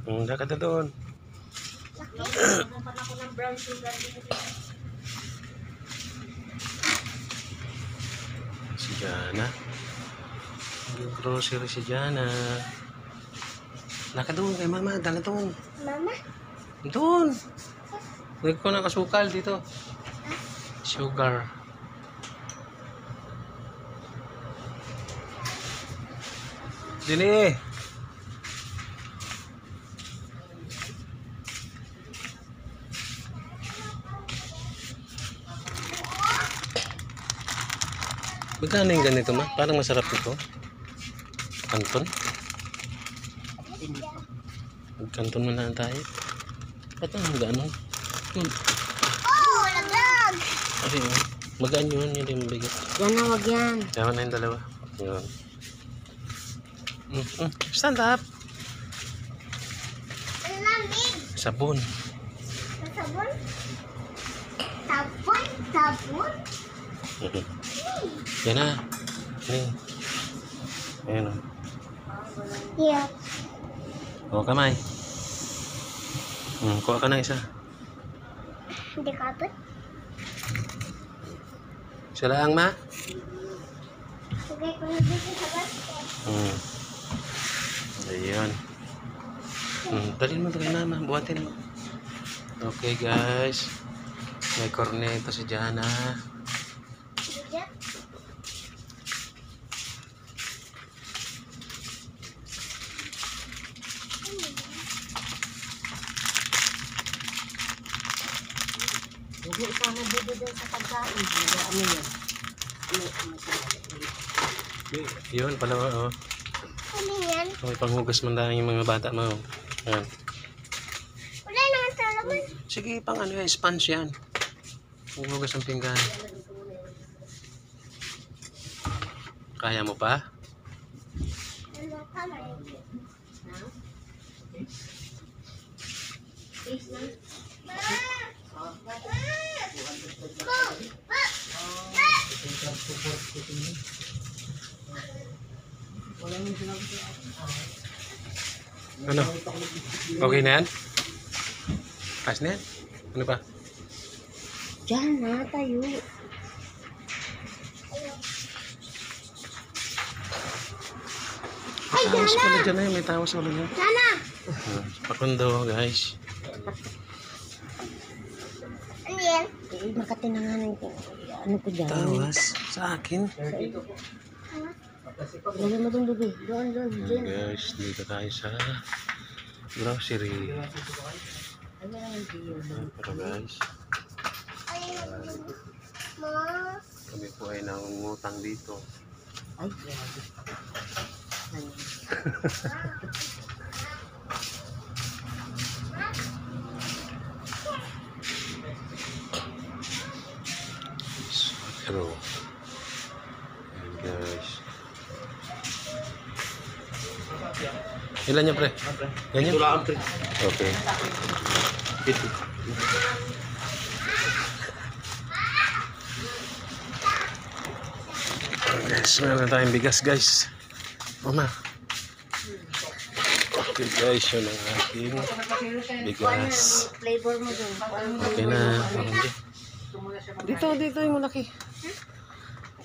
Lakad na doon. Si Jana. Grocery si Jana. Lakad doon kay mama. Dala doon. Mama? Doon. Huwag ko ng asukal dito. Sugar. Dini. Magkano yung ganito ma? Parang masarap ito. Kanton? Magkanton mo na tayo. Ba't ang gano'n? Yun. Oh, laglag! Ay, magaan yun. Hindi mabigat. Yan na, wag yan. Yaman na yung dalawa. Yun. Stand up. Ang lamig. Sabon. Sabon? Sabon? Sabon? Yan na. Ini. Ayan o. Yeah. O, kamay. Kuha ka na isa. Hindi ka ito? Isa lang, ma. Sige, kung nabisi sa basket. Ayun. Dalhin mo ito kay mama. Buhatin mo. Okay, guys. May corneto si Jana. Sige. Huwag sana dito din sa pagkain. Ano yan? Yun pala, oh. Ano yan? May panghugas man lang yung mga bata mo. Ayan. Wala naman sa laman. Sige, pang ano yan, sponge yan. Panghugas ng pinggan. Kaya mo pa? Ano ka, may? Ano? Okay na yan? Ayos na yan? Ano pa? Diyan na tayo. Ay, Tawas Jana! pala dyan na yun. May tawas pala dyan. Jana! Pakundo, guys. Ano yan? Eh, makatinanganan ko. Ano ko dyan? Tawas? Sa akin? Lagyan mo doon, bebe. Doon. Guys, dito tayo sa grocery. Pero guys, Ma? kami po ay nangungutang dito. Ay, grabe. Pero, ayan guys. Ilan niya, pre? Ganyan? Pre. Okay. Guys, meron tayong bigas, guys. Mama. Okay, guys, yun ang ating bigas. Flavor mo doon. Okay na. Dito yung malaki.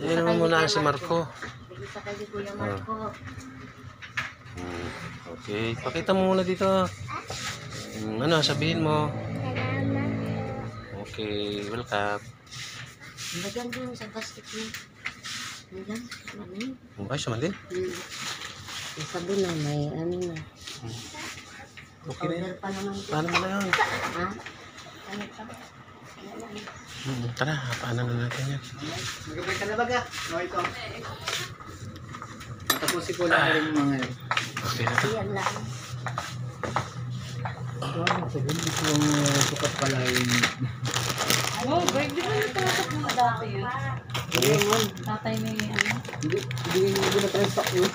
Yan naman muna si Marco. Sa kay Kuya Marco. Okay, pakita mo muna dito. Ano, sabihin mo. Salamat. Okay, welcome. Lagyan doon sa basket mo. Lagyan. Ay, sumalin. Yung sabon na, may ano na. Okay na yan. Powder pa naman. Paano mo na yun? Ha? Ano pa? Tara, paano na natin yan? Magkabay ka na baga? No, ito. Matapusin ko lang rin mga yun. Okay na to. Yan lang. Sabihin ko yung sukat pala yung... Oh, break din mo natatak mo dati yun. Tatay ni ano. Hindi na tayo stock yun.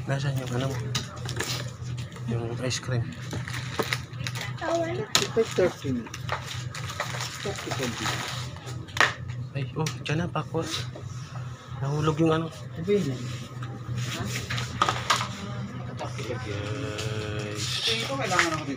Nasaan yung ano mo? Yung ice cream. Kawan. 35-13. 30-20. Ay, oh, dyan na, pakwa. Nahulog yung ano. Ano yun? Okay, guys. Ito kailangan ako dito.